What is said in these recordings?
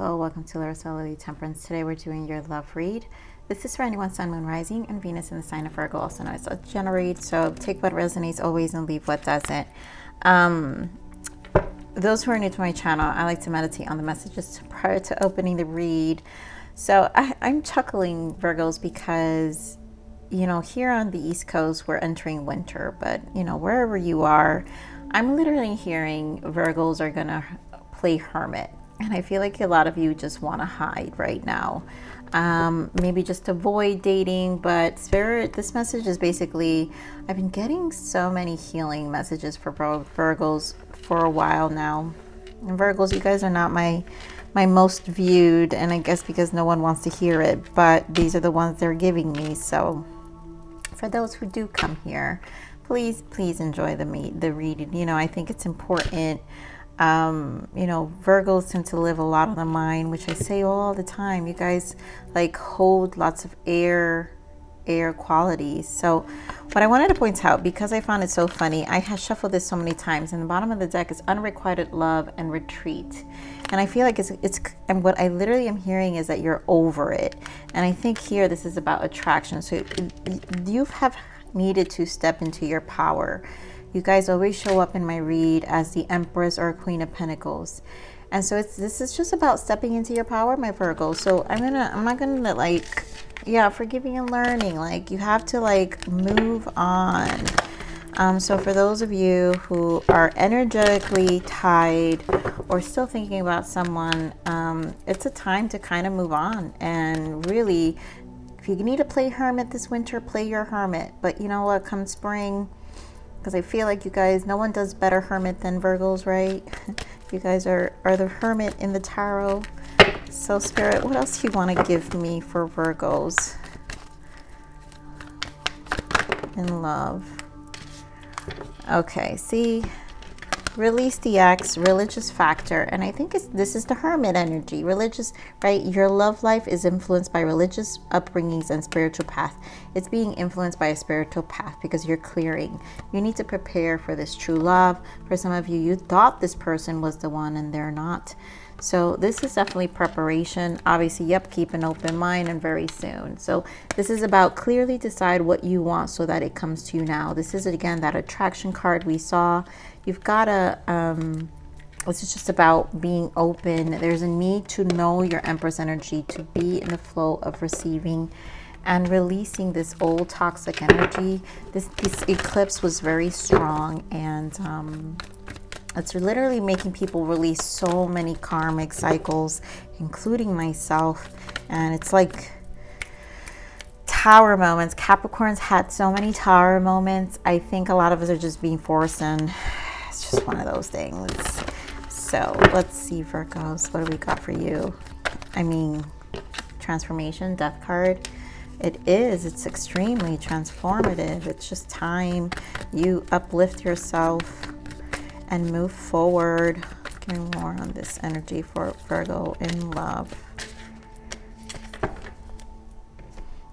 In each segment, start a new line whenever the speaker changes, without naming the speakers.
Virgo. Welcome to Larisa Lili Temperance. Today we're doing your love read. This is for anyone Sun, Moon, Rising, and Venus in the sign of Virgo, also known as a general read. So take what resonates always and leave what doesn't. Those who are new to my channel, I like to meditate on the messages prior to opening the read. So I'm chuckling, Virgos, because, you know, here on the East Coast, we're entering winter. But, you know, wherever you are, I'm literally hearing Virgos are going to play hermit. And I feel like a lot of you just want to hide right now. Maybe just avoid dating, but Spirit, this message is basically, I've been getting so many healing messages for Virgos for a while now. And Virgos, you guys are not my most viewed, and I guess because no one wants to hear it, but these are the ones they're giving me. So for those who do come here, please enjoy the reading. You know, I think it's important. You know, Virgos tend to live a lot on the mind, which I say all the time. You guys like hold lots of air qualities. So what I wanted to point out, because I found it so funny, I have shuffled this so many times, and the bottom of the deck is unrequited love and retreat. And I feel like and what I literally am hearing is that you're over it. And I think here this is about attraction. So you have needed to step into your power. You guys always show up in my read as the Empress or Queen of Pentacles. And so this is just about stepping into your power, my Virgo. So I'm not gonna like, yeah, forgiving and learning. Like, you have to like move on. So for those of you who are energetically tied or still thinking about someone, it's a time to kind of move on. And really, if you need to play hermit this winter, play your hermit. But you know what, come spring, because I feel like you guys, no one does better hermit than Virgos, right? You guys are the hermit in the tarot. So Spirit, what else do you want to give me for Virgos in love? Okay, see, release the X, religious factor. And I think this is the hermit energy, religious, right? Your love life is influenced by religious upbringings and spiritual path. It's being influenced by a spiritual path because you're clearing. You need to prepare for this true love. For some of you, you thought this person was the one and they're not. So this is definitely preparation. Obviously, yep, keep an open mind, and very soon. So this is about clearly decide what you want so that it comes to you now. This is, again, that attraction card we saw. You've got to, this is just about being open. There's a need to know your Empress energy, to be in the flow of receiving and releasing this old toxic energy. This eclipse was very strong, and it's literally making people release so many karmic cycles, including myself. And it's like tower moments. Capricorns had so many tower moments. I think a lot of us are just being forced, and it's just one of those things. So let's see, Virgos, what do we got for you? I mean, transformation, death card. It's extremely transformative. It's just time you uplift yourself and move forward. Give me more on this energy for Virgo in love.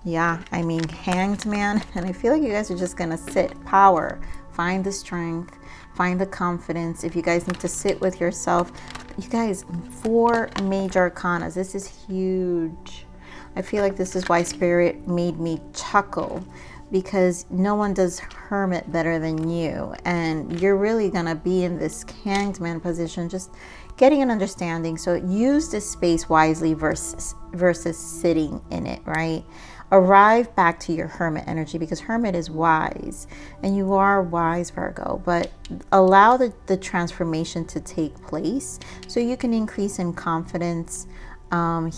Yeah, I mean, Hanged Man. And I feel like you guys are just gonna sit, power, find the strength, find the confidence. If you guys need to sit with yourself, you guys, 4 major arcanas. This is huge. I feel like this is why Spirit made me chuckle, because no one does hermit better than you. And you're really gonna be in this Hanged Man position, just getting an understanding. So use this space wisely versus sitting in it, right? Arrive back to your hermit energy, because hermit is wise, and you are wise, Virgo. But allow the transformation to take place so you can increase in confidence.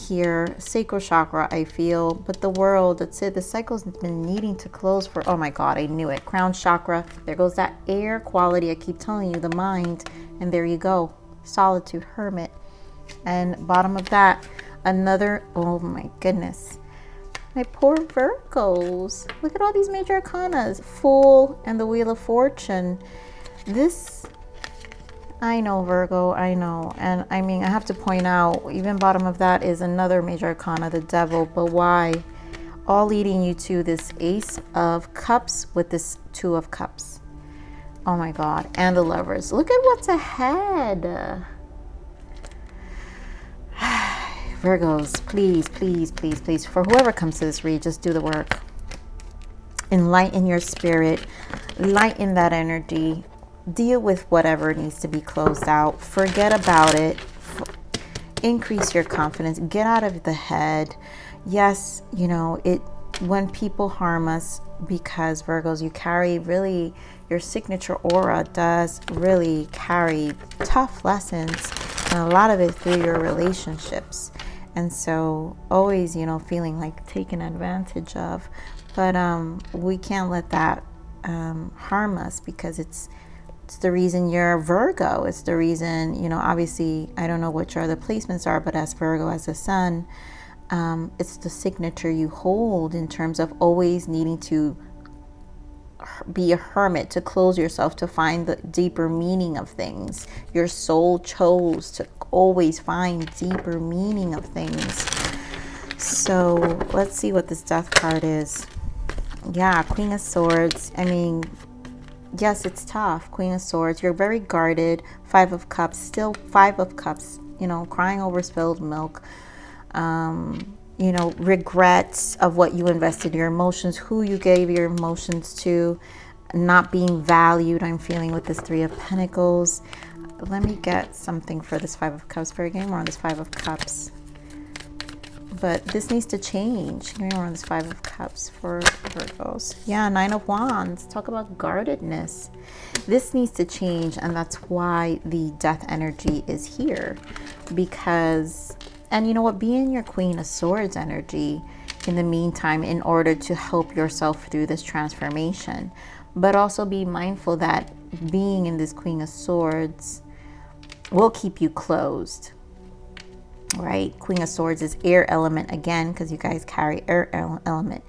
Here, sacral chakra, I feel, but the world, that's it. The cycle's been needing to close for, oh my God, I knew it. Crown chakra, there goes that air quality. I keep telling you, the mind, and there you go. Solitude, hermit. And bottom of that, another, oh my goodness. My poor Virgos. Look at all these major arcanas. Fool and the Wheel of Fortune. This, I know, Virgo, I know. And I mean, I have to point out, even bottom of that is another major arcana, the Devil. But why? All leading you to this Ace of Cups with this 2 of Cups. Oh my God. And the Lovers. Look at what's ahead. Virgos, please, please, please, please, for whoever comes to this read, just do the work. Enlighten your spirit, lighten that energy, deal with whatever needs to be closed out, forget about it, increase your confidence, get out of the head. Yes, you know, when people harm us, because Virgos, you carry really, your signature aura does really carry tough lessons, and a lot of it through your relationships. And so always, you know, feeling like taken advantage of. But we can't let that harm us, because it's the reason you're a Virgo. It's the reason, you know, obviously, I don't know what your other placements are, but as Virgo, as a sun, it's the signature you hold in terms of always needing to be a hermit, to close yourself, to find the deeper meaning of things. Your soul chose to always find deeper meaning of things. So let's see what this death card is. Yeah, Queen of Swords. I mean, yes, it's tough. Queen of Swords. You're very guarded. 5 of Cups. Still 5 of Cups. You know, crying over spilled milk. You know, regrets of what you invested your emotions, who you gave your emotions to, not being valued. I'm feeling with this 3 of Pentacles. Let me get something for this 5 of Cups. Very game. We're on this 5 of Cups. But this needs to change. Give me more on this 5 of Cups for Virgos. Yeah, 9 of Wands. Talk about guardedness. This needs to change, and that's why the death energy is here. Because, and you know what, be in your Queen of Swords energy in the meantime in order to help yourself through this transformation. But also be mindful that being in this Queen of Swords will keep you closed. Right? Queen of Swords is air element again, because you guys carry air element.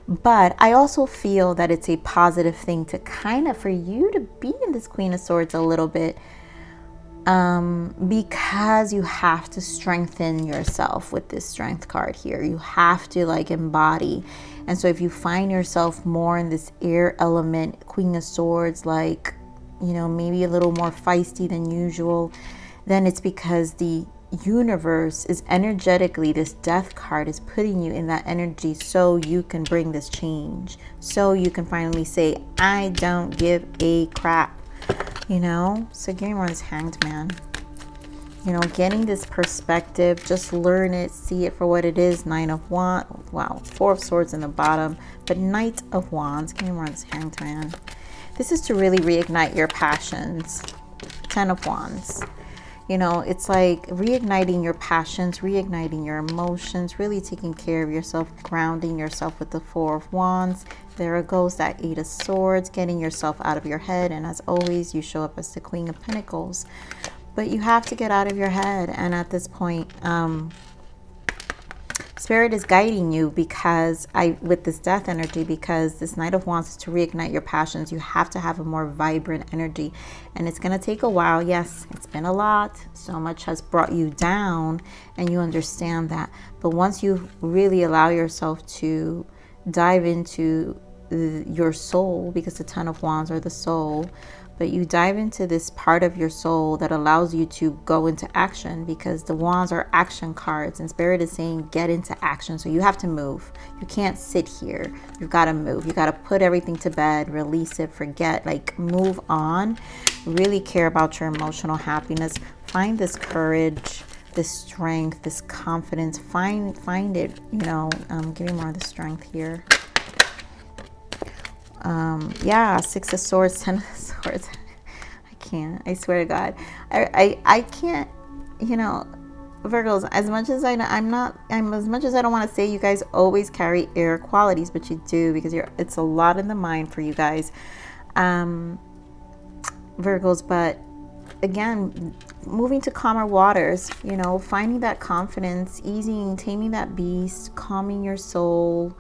But I also feel that it's a positive thing to kind of, for you to be in this Queen of Swords a little bit, because you have to strengthen yourself with this strength card here. You have to like embody. And so if you find yourself more in this air element, Queen of Swords, like, you know, maybe a little more feisty than usual, then it's because the universe is energetically, this death card is putting you in that energy so you can bring this change, so you can finally say, I don't give a crap, you know. So give me more of this Hanged Man. You know, getting this perspective, just learn it, see it for what it is. 9 of Wands, wow, 4 of Swords in the bottom, but Knight of Wands. Give me more of this Hanged Man. This is to really reignite your passions. 10 of Wands. You know, it's like reigniting your passions, reigniting your emotions, really taking care of yourself, grounding yourself with the 4 of Wands. There goes that 8 of Swords, getting yourself out of your head. And as always, you show up as the Queen of Pentacles. But you have to get out of your head. And at this point, Spirit is guiding you because with this death energy, because this Knight of Wands is to reignite your passions. You have to have a more vibrant energy, and it's going to take a while. Yes, it's been a lot. So much has brought you down, and you understand that. But once you really allow yourself to dive into your soul, because the 10 of Wands are the soul, but you dive into this part of your soul that allows you to go into action, because the Wands are action cards, and Spirit is saying get into action. So you have to move. You can't sit here. You've got to move. You got to put everything to bed, release it, forget, like move on. Really care about your emotional happiness. Find this courage, this strength, this confidence. Find it, you know. Give me more of the strength here. Yeah, 6 of Swords, 10 of Swords. I swear to God, I can't, you know, Virgos, as much as as much as I don't want to say you guys always carry air qualities, but you do, because it's a lot in the mind for you guys, Virgos. But again, moving to calmer waters, you know, finding that confidence, taming that beast, calming your soul,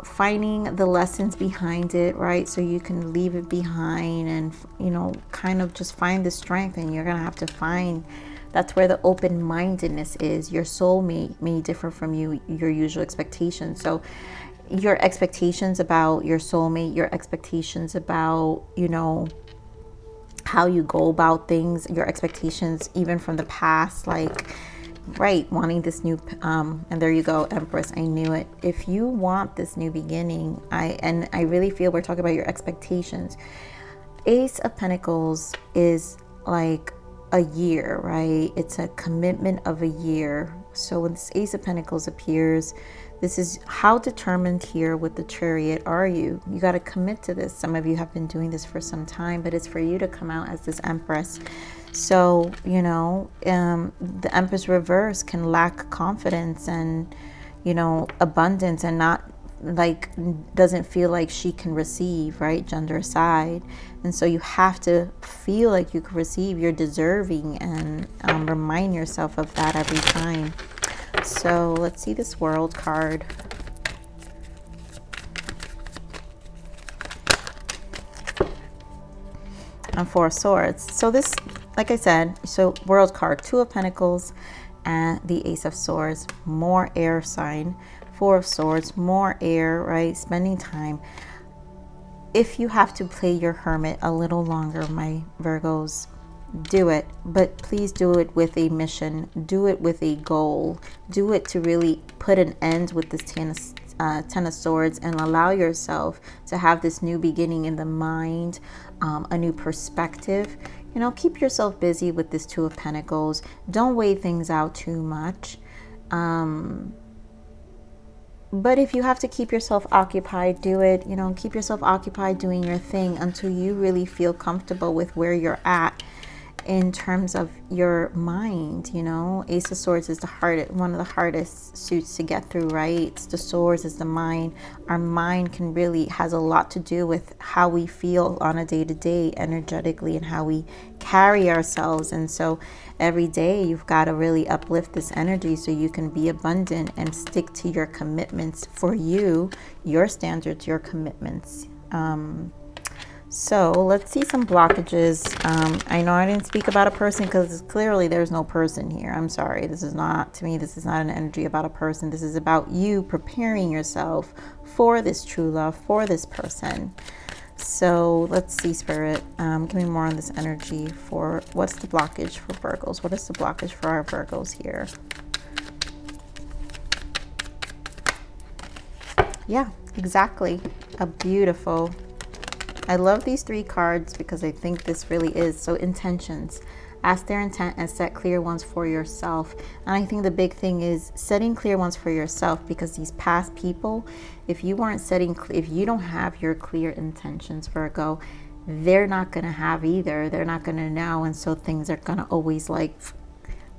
finding the lessons behind it, right? So you can leave it behind and, you know, kind of just find the strength. And you're going to have to find, that's where the open-mindedness is. Your soul may differ from your usual expectations. So your expectations about your soulmate, your expectations about, you know, how you go about things, your expectations even from the past, like, right, wanting this new, and there you go, Empress, I knew it. If you want this new beginning, I really feel we're talking about your expectations. Ace of Pentacles is like a year, right? It's a commitment of a year. So when this Ace of Pentacles appears, this is how determined here with the Chariot are you? You got to commit to this. Some of you have been doing this for some time, but it's for you to come out as this Empress. So, you know, the Empress reverse can lack confidence and, you know, abundance, and not like, doesn't feel like she can receive, right? Gender aside. And so you have to feel like you can receive, you're deserving, and remind yourself of that every time. So let's see this World card. And Four of Swords. So this, like I said, so World card, Two of Pentacles and the Ace of Swords, more air sign. Four of Swords, more air, right? Spending time. If you have to play your hermit a little longer, my Virgos, do it. But please do it with a mission. Do it with a goal. Do it to really put an end with this Ten of Swords, and allow yourself to have this new beginning in the mind, a new perspective. You know, keep yourself busy with this Two of Pentacles. Don't weigh things out too much. But if you have to keep yourself occupied, do it. You know, keep yourself occupied doing your thing until you really feel comfortable with where you're at in terms of your mind. You know, Ace of Swords is one of the hardest suits to get through, right? It's the swords, is the mind. Our mind has a lot to do with how we feel on a day-to-day energetically, and how we carry ourselves. And so every day you've got to really uplift this energy so you can be abundant and stick to your commitments for you, your standards, your commitments. So let's see some blockages. I know I didn't speak about a person because clearly there's no person here. I'm sorry. This is not, to me, this is not an energy about a person. This is about you preparing yourself for this true love, for this person. So let's see, Spirit. Give me more on this energy for what's the blockage for Virgos? What is the blockage for our Virgos here? Yeah, exactly. A beautiful. I love these three cards because I think this really is. So intentions. Ask their intent and set clear ones for yourself. And I think the big thing is setting clear ones for yourself, because these past people, if you don't have your clear intentions, Virgo, they're not going to have either. They're not going to know. And so things are going to always like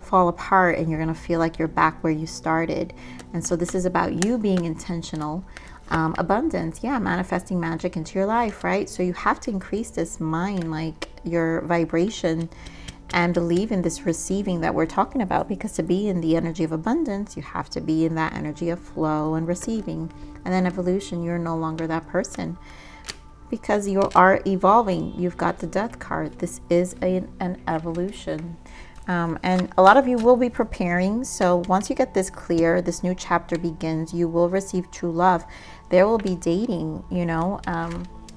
fall apart, and you're going to feel like you're back where you started. And so this is about you being intentional. Abundance, yeah, manifesting magic into your life, right? So you have to increase this mind, like your vibration, and believe in this receiving that we're talking about, because to be in the energy of abundance, you have to be in that energy of flow and receiving. And then evolution, you're no longer that person because you are evolving. You've got the Death card. This is an evolution. And a lot of you will be preparing. So once you get this clear, this new chapter begins. You will receive true love. There will be dating, you know.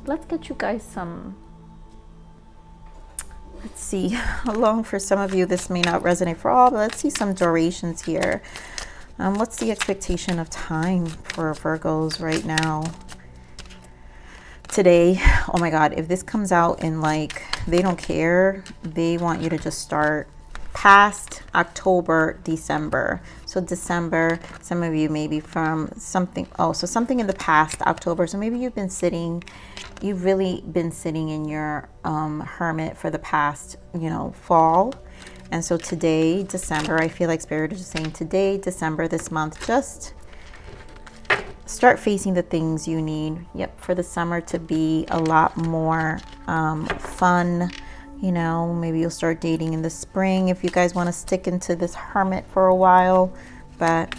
Let's get you guys some. Let's see how long. For some of you, this may not resonate for all, but let's see some durations here. What's the expectation of time for Virgos right now? Today, oh my God, if this comes out in like, they don't care. They want you to just start past October, December. So December, some of you maybe from something, so something in the past, October. So maybe you've really been sitting in your hermit for the past, fall. And so today, December, I feel like Spirit is just saying today, December, this month, just start facing the things you need. Yep, for the summer to be a lot more fun. Maybe you'll start dating in the spring if you guys want to stick into this hermit for a while. But,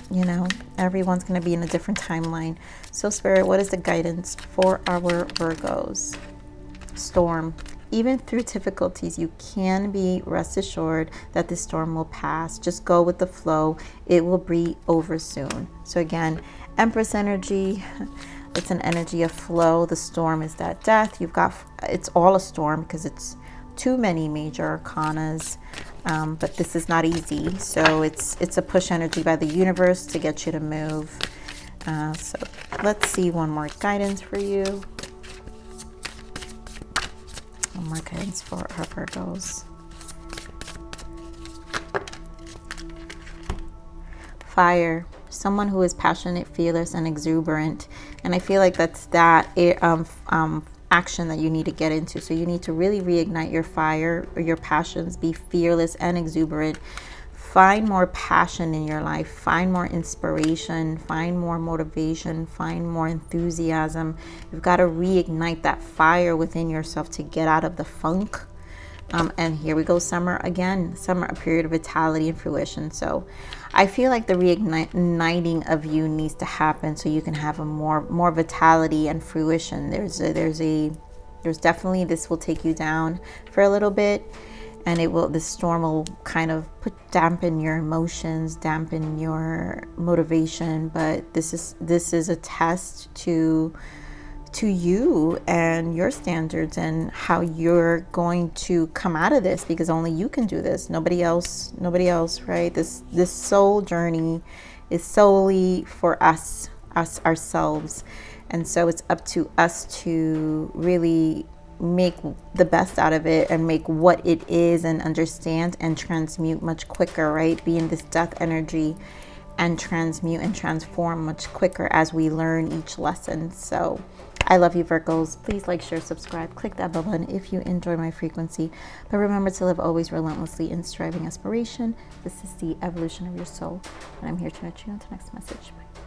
everyone's going to be in a different timeline. So, Spirit, what is the guidance for our Virgos? Storm. Even through difficulties, you can be rest assured that this storm will pass. Just go with the flow. It will be over soon. So, again, Empress energy. It's an energy of flow. The storm is that death. It's all a storm because it's too many major arcanas. But this is not easy. So it's a push energy by the universe to get you to move. So let's see one more guidance for you. One more guidance for our Virgos. Fire. Someone who is passionate, fearless, and exuberant. And I feel like that's that action that you need to get into. So you need to really reignite your fire or your passions. Be fearless and exuberant. Find more passion in your life. Find more inspiration. Find more motivation. Find more enthusiasm. You've got to reignite that fire within yourself to get out of the funk. And here we go, summer again. Summer, a period of vitality and fruition. So I feel like the reigniting of you needs to happen so you can have a more vitality and fruition. There's definitely, this will take you down for a little bit, and this storm will kind of dampen your emotions, dampen your motivation. But this is a test to you and your standards and how you're going to come out of this, because only you can do this. Nobody else, right? This soul journey is solely for us ourselves. And so it's up to us to really make the best out of it and make what it is and understand and transmute much quicker, right? Be in this death energy and transmute and transform much quicker as we learn each lesson. So I love you, Virgos. Please like, share, subscribe, click that bell button if you enjoy my frequency. But remember to live always relentlessly in striving aspiration. This is the evolution of your soul, and I'm here to nurture you until next message. Bye.